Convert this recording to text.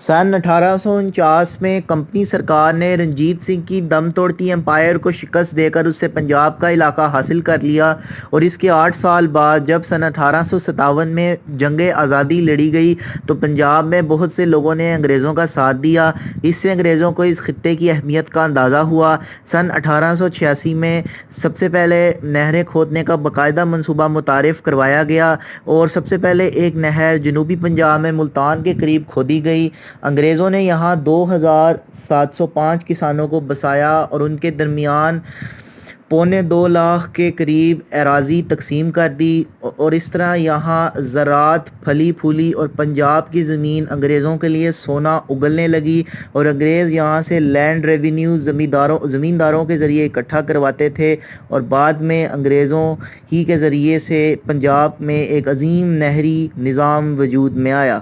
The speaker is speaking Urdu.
سن 1849 میں کمپنی سرکار نے رنجیت سنگھ کی دم توڑتی امپائر کو شکست دے کر اس سے پنجاب کا علاقہ حاصل کر لیا، اور اس کے 8 سال بعد جب سن 1857 میں جنگ آزادی لڑی گئی تو پنجاب میں بہت سے لوگوں نے انگریزوں کا ساتھ دیا۔ اس سے انگریزوں کو اس خطے کی اہمیت کا اندازہ ہوا۔ سن 1886 میں سب سے پہلے نہریں کھودنے کا باقاعدہ منصوبہ متعارف کروایا گیا، اور سب سے پہلے ایک نہر جنوبی پنجاب میں ملتان کے قریب کھودی گئی۔ انگریزوں نے یہاں 2705 کسانوں کو بسایا اور ان کے درمیان 2.25 لاکھ کے قریب اراضی تقسیم کر دی، اور اس طرح یہاں زراعت پھلی پھولی اور پنجاب کی زمین انگریزوں کے لیے سونا اگلنے لگی، اور انگریز یہاں سے لینڈ ریونیو زمینداروں کے ذریعے اکٹھا کرواتے تھے، اور بعد میں انگریزوں ہی کے ذریعے سے پنجاب میں ایک عظیم نہری نظام وجود میں آیا۔